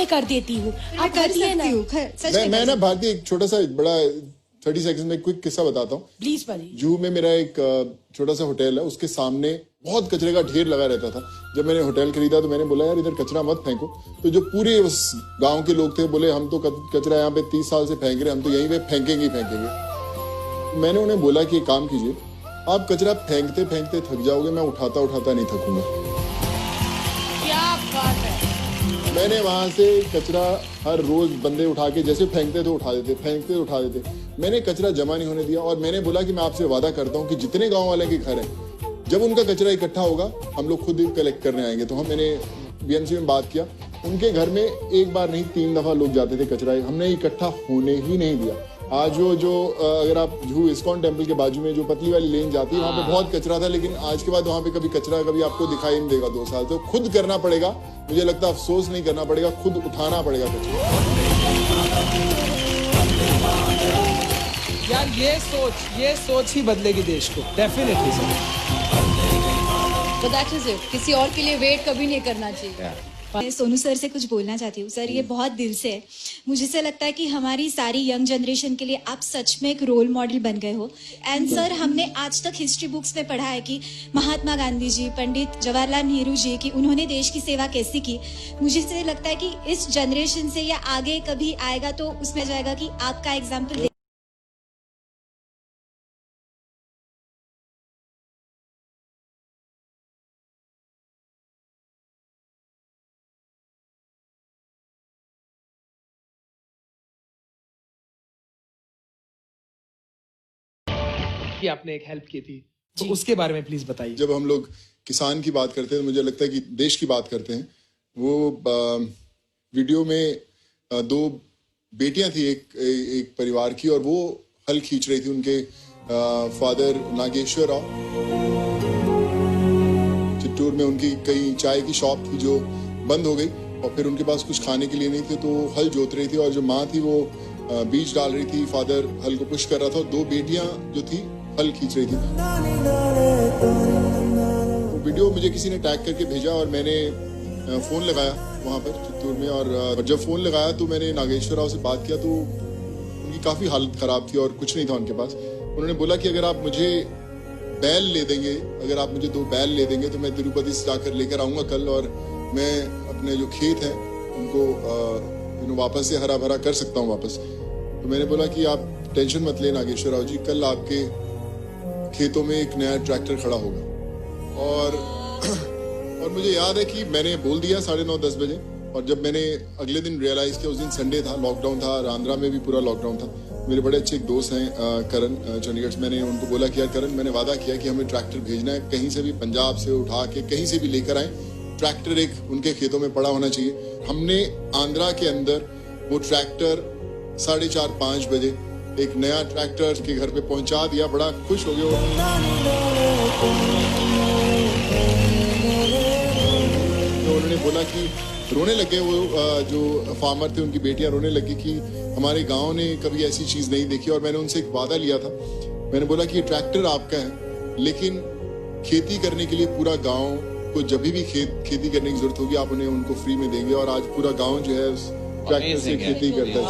मैं कर देती हूँ, आप कर करिए ना। सकती हूँ। मैं ना भारती एक छोटा सा बड़ा 30 सेकंड में क्विक किस्सा बताता हूँ। प्लीज भाजी। जूहू में मेरा एक छोटा सा होटल है, उसके सामने बहुत कचरे का ढेर लगा रहता था। जब मैंने होटल खरीदा तो मैंने बोला यार इधर कचरा मत फेंको। तो जो पूरे उस गांव के लोग थे बोले हम तो कचरा यहाँ पे 30 साल से फेंक रहे, हम तो यहीं पे फेंकेंगे ही फेंकेंगे। मैंने उन्हें बोला कि एक काम कीजिए, आप कचरा फेंकते फेंकते थक जाओगे, मैं उठाता उठाता नहीं थकूंगा। क्या बात है। मैंने वहां से कचरा हर रोज बंदे उठा के जैसे फेंकते थे उठा देते, फेंकते उठा देते। मैंने कचरा जमा नहीं होने दिया और मैंने बोला कि मैं आपसे वादा करता हूँ कि जितने गांव वाले के घर हैं, जब उनका कचरा इकट्ठा होगा हम लोग खुद ही कलेक्ट करने आएंगे। तो मैंने बीएमसी में बात किया, उनके घर में एक बार नहीं 3 दफा लोग जाते थे कचरा, हमने इकट्ठा होने ही नहीं दिया। आज जो अगर आप जूहू इस्कॉन टेम्पल के बाजू में जो पतली वाली लेन जाती है वहां पे बहुत कचरा था, लेकिन आज के बाद वहां पे कभी कचरा कभी आपको दिखाई नहीं देगा 2 साल। तो खुद करना पड़ेगा, मुझे लगता है अफसोस नहीं करना पड़ेगा, खुद उठाना पड़ेगा कचरा। यार ये सोच ही बदलेगी देश को, डेफिनेटली सर। तो दैट इज इट, किसी और के लिए वेट कभी नहीं करना चाहिए। मैं सोनू सर से कुछ बोलना चाहती हूँ। सर ये बहुत दिल से है, मुझे से लगता है कि हमारी सारी यंग जनरेशन के लिए आप सच में एक रोल मॉडल बन गए हो। एंड सर हमने आज तक हिस्ट्री बुक्स में पढ़ा है कि महात्मा गांधी जी, पंडित जवाहरलाल नेहरू जी की उन्होंने देश की सेवा कैसी की। मुझे से लगता है कि इस जनरेशन से या आगे कभी आएगा तो उसमें जाएगा कि आपका एग्जाम्पल। कि आपने एक हेल्प की थी, तो उसके बारे में प्लीज बताइए। जब हम लोग किसान की बात करते हैं तो मुझे लगता है कि देश की बात करते हैं। वो वीडियो में 2 बेटियां थी एक परिवार की, और वो हल खींच रही थी। उनके फादर नागेश्वर राव, चित्तूर में उनकी कई चाय की शॉप थी जो बंद हो गई, और फिर उनके पास कुछ खाने के लिए नहीं थे तो हल जोत रही थी, और जो माँ थी वो बीज डाल रही थी, फादर हल को पुश कर रहा था, 2 बेटियां जो थी हल खींच रही थी। वो वीडियो मुझे किसी ने टैग करके भेजा और मैंने फोन लगाया वहां पर चित्तूर में, और जब फोन लगाया तो मैंने नागेश्वर राव से बात किया तो उनकी काफी हालत खराब थी और कुछ नहीं था उनके पास। उन्होंने बोला कि अगर आप मुझे बैल ले देंगे, अगर आप मुझे 2 बैल ले देंगे तो मैं तिरुपति से जाकर लेकर आऊंगा कल, और मैं अपने जो खेत हैं उनको वापस से हरा भरा कर सकता हूँ वापस। तो मैंने बोला कि आप टेंशन मत लें नागेश्वर राव जी, कल आपके खेतों में एक नया ट्रैक्टर खड़ा होगा। और मुझे याद है कि मैंने बोल दिया 9:30-10 बजे, और जब मैंने अगले दिन रियलाइज किया, उस दिन संडे था, लॉकडाउन था, आंध्रा में भी पूरा लॉकडाउन था। मेरे बड़े अच्छे एक दोस्त हैं करण चंडीगढ़ से, मैंने उनको बोला कि यार करण, मैंने वादा किया कि हमें ट्रैक्टर भेजना है, कहीं से भी पंजाब से उठा के कहीं से भी लेकर आए, ट्रैक्टर एक उनके खेतों में पड़ा होना चाहिए। हमने आंध्रा के अंदर वो ट्रैक्टर 4:30-5 बजे एक नया ट्रैक्टर के घर पे पहुंचा दिया। बड़ा खुश हो गया। तो उन्होंने बोला कि रोने लगे, वो जो फार्मर थे उनकी बेटियां रोने लगी कि हमारे गांव ने कभी ऐसी चीज नहीं देखी। और मैंने उनसे एक वादा लिया था, मैंने बोला कि ये ट्रैक्टर आपका है, लेकिन खेती करने के लिए पूरा गांव को जब भी खेती करने की जरूरत होगी आप उन्हें उनको फ्री में देंगे। और आज पूरा गांव जो है उस ट्रैक्टर से खेती करता है।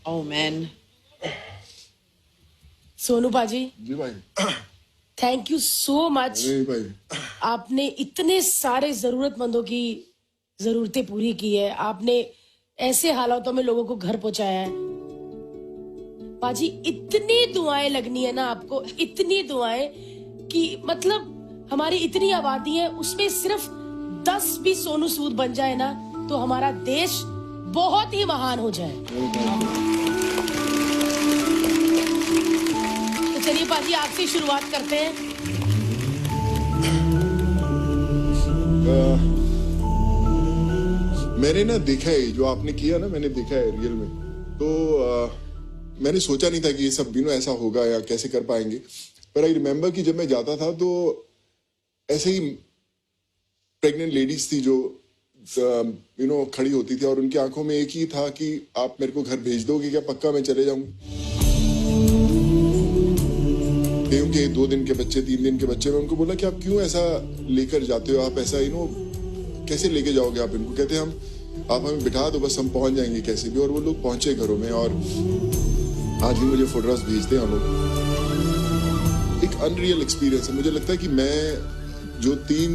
Oh man. सोनू पाजी जी भाई, थैंक यू सो मच। भाई आपने इतने सारे जरूरतमंदों की जरूरतें पूरी की है, आपने ऐसे हालातों में लोगों को घर पहुंचाया है। पाजी इतनी दुआएं लगनी है ना आपको, इतनी दुआएं कि मतलब हमारी इतनी आबादी है, उसमें सिर्फ 10 भी सोनू सूद बन जाए ना तो हमारा देश बहुत ही महान हो जाए। तो चलिए पाजी आपसे शुरुआत करते हैं। मैंने ना देखा है जो आपने किया ना, मैंने देखा है रियल में। तो मैंने सोचा नहीं था कि ये सब दिनों ऐसा होगा या कैसे कर पाएंगे, पर आई रिमेम्बर कि जब मैं जाता था तो ऐसे ही प्रेग्नेंट लेडीज थी जो खड़ी होती थी, और उनकी आंखों में एक ही था कि आप मेरे को घर भेज दोगे क्या, पक्का मैं चले जाऊंगी। दे उनके 2 दिन के बच्चे, 3 दिन के बच्चे। मैं उनको बोला कि आप क्यों ऐसा लेकर जाते हो, आप ऐसा कैसे लेके जाओगे आप इनको? कहते हम आप हमें बिठा दो, बस हम पहुंच जाएंगे कैसे भी। और वो लोग पहुंचे घरों में, और आज भी मुझे फोटोग्राफ्स भेजते हैं लोग। एक अनरियल एक्सपीरियंस है। मुझे लगता है कि मैं जो 3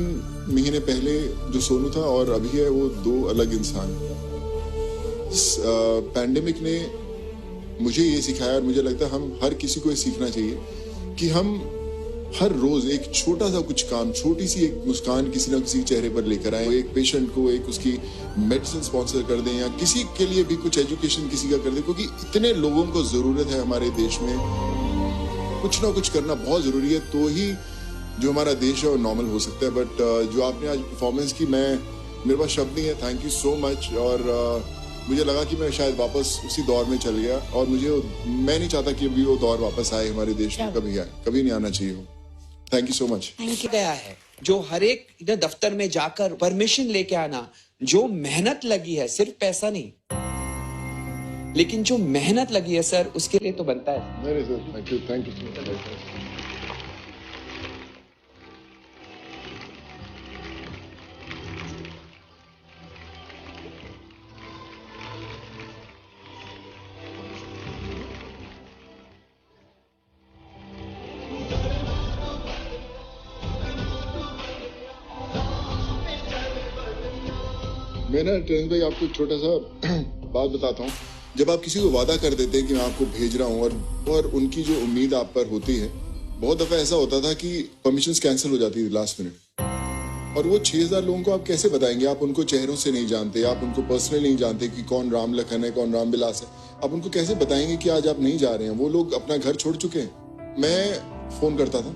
महीने पहले जो सोनू था और अभी है, वो 2 अलग इंसान। पैंडेमिक ने मुझे ये सिखाया, और मुझे लगता है हम हर किसी को ये सीखना चाहिए कि हम हर रोज एक छोटा सा कुछ काम, छोटी सी एक मुस्कान किसी ना किसी चेहरे पर लेकर आए। एक पेशेंट को एक उसकी मेडिसिन स्पॉन्सर कर दें, या किसी के लिए भी कुछ एजुकेशन किसी का कर दें, क्योंकि इतने लोगों को जरूरत है हमारे देश में। कुछ ना कुछ करना बहुत जरूरी है, तो ही जो हमारा देश है वो नॉर्मल हो सकता है। बट जो आपने आज परफॉर्मेंस की, मेरे पास शब्द नहीं है। Thank you so much. और मुझे लगा कि मैं शायद वापस उसी दौर में चल गया, और मैं नहीं चाहता कि अभी वो दौर वापस आए हमारे देश में, कभी नहीं आना चाहिए हो। Thank you so much. गया है जो हर एक दफ्तर में जाकर परमिशन लेके आना, जो मेहनत लगी है, सिर्फ पैसा नहीं, लेकिन जो मेहनत लगी है सर, उसके लिए तो बनता है। नहीं sir, thank you so much. मैं ना ट्रेन भाई आपको छोटा सा बात बताता हूँ। जब आप किसी को वादा कर देते हैं कि मैं आपको भेज रहा हूँ, और उनकी जो उम्मीद आप पर होती है, बहुत दफा ऐसा होता था कि परमिशंस कैंसिल हो जाती थी लास्ट मिनट। और वो 6000 लोगों को आप कैसे बताएंगे? आप उनको चेहरों से नहीं जानते, आप उनको पर्सनली नहीं जानते कि कौन राम लखन है, कौन राम विलास है। आप उनको कैसे बताएंगे कि आज आप नहीं जा रहे हैं? वो लोग अपना घर छोड़ चुके हैं। मैं फोन करता था,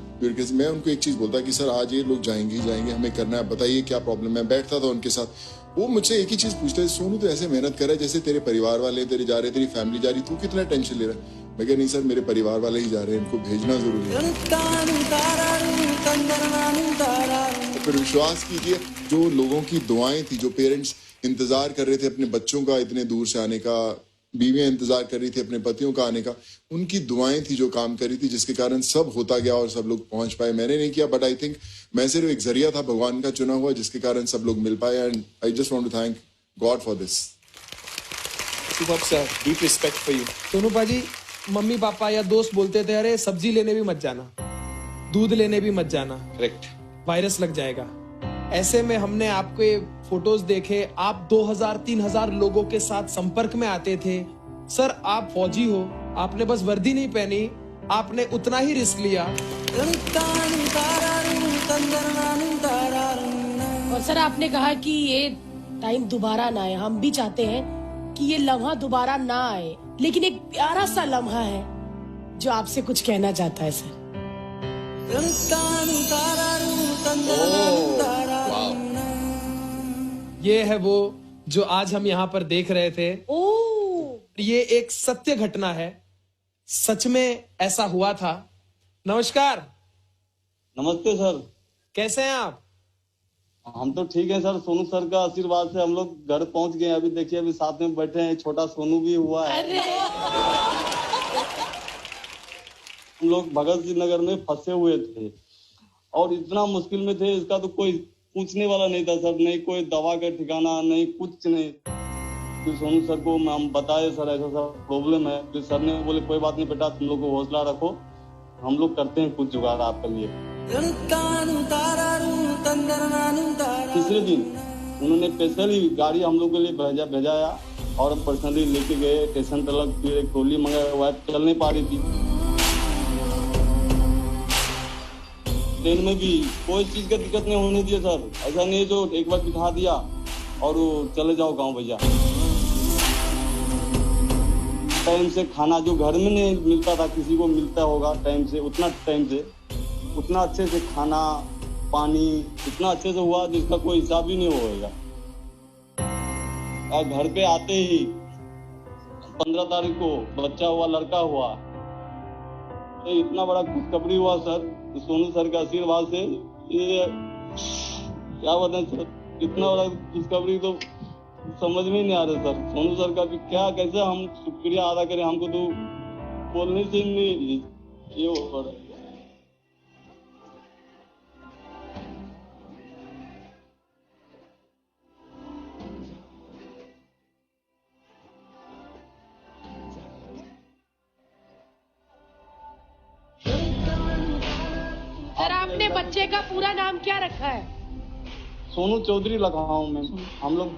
मैं उनको एक चीज बोलता कि सर आज ये लोग जाएंगे, हमें करना है, बताइए क्या प्रॉब्लम है। बैठता था उनके साथ, वो मुझसे एक ही चीज पूछते, सोनू तो ऐसे मेहनत कर रहा है जैसे तेरे परिवार वाले तेरे जा रहे, तेरी फैमिली जा रही, तू कितना टेंशन ले रहा है? मैं कहा नहीं सर, मेरे परिवार वाले ही जा रहे हैं, इनको भेजना जरूरी है। तो फिर विश्वास कीजिए, जो लोगों की दुआएं थी, जो पेरेंट्स इंतजार कर रहे थे अपने बच्चों का इतने दूर से आने का, बीवियां इंतजार कर रही थी अपने पतियों का आने का, उनकी दुआएं थी जो काम कर रही थी, जिसके कारण सब होता गया और सब लोग पहुंच पाए। मैंने नहीं किया, बट आई थिंक मैं सिर्फ एक जरिया था भगवान का चुना हुआ, जिसके कारण सब लोग मिल पाए। And I just want to thank God for this. Super sir, deep respect for you. Sonu paaji, mummy पापा या दोस्त बोलते थे, अरे सब्जी लेने भी मत जाना, दूध लेने भी मत जाना, करेक्ट, वायरस लग जाएगा। ऐसे में हमने आपके फोटोज देखे, आप 2000-3000 लोगों के साथ संपर्क में आते थे। सर आप फौजी हो, आपने बस वर्दी नहीं पहनी, आपने उतना ही रिस्क लिया। और सर आपने कहा कि ये टाइम दोबारा ना आए। हम भी चाहते हैं कि ये लम्हा दोबारा ना आए, लेकिन एक प्यारा सा लम्हा है जो आपसे कुछ कहना चाहता है सर। ये है वो जो आज हम यहाँ पर देख रहे थे। ओ, ये एक सत्य घटना है, सच में ऐसा हुआ था। नमस्कार। नमस्ते सर। कैसे हैं आप? हम तो ठीक है सर, सोनू सर का आशीर्वाद से हम लोग घर पहुंच गए। अभी देखिए, अभी साथ में बैठे हैं, छोटा सोनू भी हुआ है। हम लोग भगत सिंह नगर में फंसे हुए थे और इतना मुश्किल में थे, इसका तो कोई पूछने वाला नहीं था सर। नहीं कोई दवा का ठिकाना, नहीं कुछ नहीं। तो सोनू सर को हम बताए सर ऐसा सा प्रॉब्लम है, तो सर ने बोले कोई बात नहीं बेटा, तुम लोग को हौसला रखो, हम लोग करते हैं कुछ जुगाड़ आपके लिए। तीसरे दिन उन्होंने स्पेशली गाड़ी हम लोग के लिए भेजाया और हम पर्सनली लेके गए स्टेशन तक। फिर एक ट्रॉली मंगाया हुआ, चल नहीं पा रही थी। ट्रेन में भी कोई चीज का दिक्कत नहीं होने दिया सर। ऐसा नहीं जो एक बार बिठा दिया और चले जाओ गाँव भैया। टाइम से खाना जो घर में नहीं मिलता था, किसी को मिलता होगा टाइम से, उतना अच्छे से खाना पानी इतना अच्छे से हुआ जिसका कोई हिसाब ही नहीं होगा। और घर पे आते ही 15 तारीख को बच्चा हुआ, लड़का हुआ, तो इतना बड़ा खुशखबरी हुआ सर सोनू सर के आशीर्वाद से। ये क्या बताएं सर, इतना बड़ा खुशखबरी तो समझ में नहीं आ रहा सर। सोनू सर का भी क्या, कैसे हम शुक्रिया अदा करें, हमको तो बोलने से नहीं ये हो रहा है। बच्चे का पूरा नाम क्या रखा है? सोनू चौधरी लगा हूँ मैम। हम लोग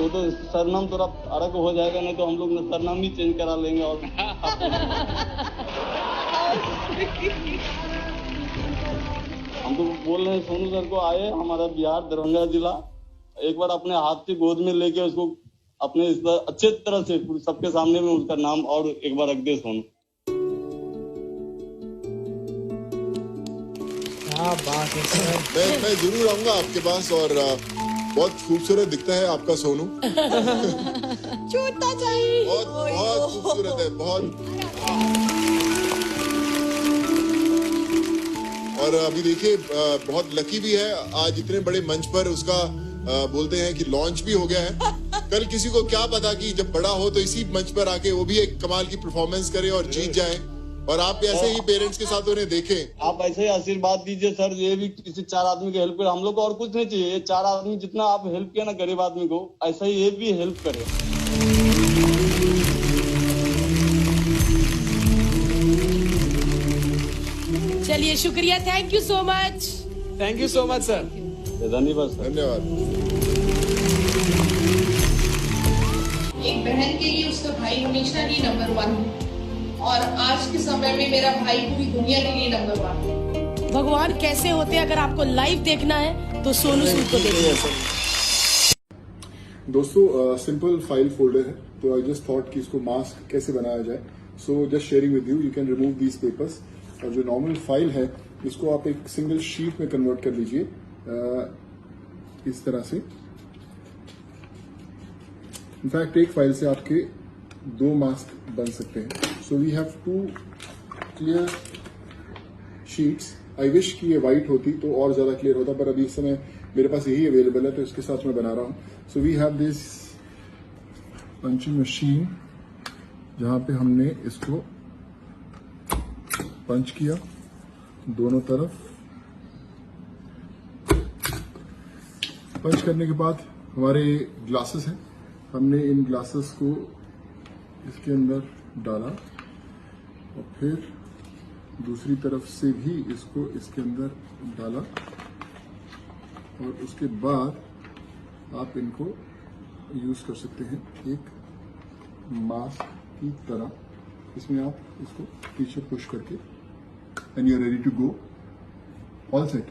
तो सरनाम थोड़ा अलग हो जाएगा, नहीं तो हम लोग सरनाम ही चेंज करा लेंगे। और हम तो बोल रहे हैं सोनू सर को आए हमारा बिहार दरभंगा जिला, एक बार अपने हाथ से गोद में लेके उसको अपने इस बार अच्छे तरह से सबके सामने में उसका नाम और एक बार रख दे सोनू। क्या बात है सर। मैं जरूर आऊंगा आपके पास, और बहुत खूबसूरत दिखता है आपका सोनू। छूटना चाहिए। बहुत बहुत खूबसूरत है, बहुत। और अभी देखिए बहुत लकी भी है, आज इतने बड़े मंच पर उसका बोलते हैं कि लॉन्च भी हो गया है। कल किसी को क्या पता कि जब बड़ा हो तो इसी मंच पर आके वो भी एक कमाल की परफॉर्मेंस करे और जीत जाए, और आप ऐसे ही पेरेंट्स के साथ उन्हें देखें। आप ऐसे ही आशीर्वाद दीजिए सर, ये भी किसी 4 आदमी की हेल्प करे। हम लोग को और कुछ नहीं चाहिए, ये 4 आदमी जितना आप हेल्प किया ना गरीब आदमी को, ऐसा ही ये भी हेल्प करे। चलिए शुक्रिया, thank you so much. Thank you so much sir. धन्यवाद सर। धन्यवाद। एक बहन के लिए उसका भाई हमेशा ही नंबर 1 है, और आज के समय में मेरा भाई पूरी दुनिया के लिए नंबर 1 है। भगवान कैसे होते हैं, अगर आपको लाइव देखना है तो सोनू सूद को देखिए। दोस्तों सिंपल फाइल फोल्डर है, तो आई जस्ट थॉट कि इसको मास्क कैसे बनाया जाए। So just sharing with you can remove these papers. और जो नॉर्मल फाइल है इसको आप एक सिंगल शीट में कन्वर्ट कर लीजिए इस तरह से। इनफैक्ट एक फाइल से आपके 2 मास्क बन सकते हैं। So we have 2 clear sheets. I wish कि ये व्हाइट होती तो और ज्यादा क्लियर होता, पर अभी इस समय मेरे पास यही अवेलेबल है, तो इसके साथ मैं बना रहा हूं। So we have this punching machine, जहां पे हमने इसको पंच किया दोनों तरफ। पंच करने के बाद हमारे ग्लासेस हैं, हमने इन ग्लासेस को इसके अंदर डाला और फिर दूसरी तरफ से भी इसको इसके अंदर डाला, और उसके बाद आप इनको यूज कर सकते हैं एक मास्क की तरह। इसमें आप इसको पीछे पुश करके and you are ready to go, all set.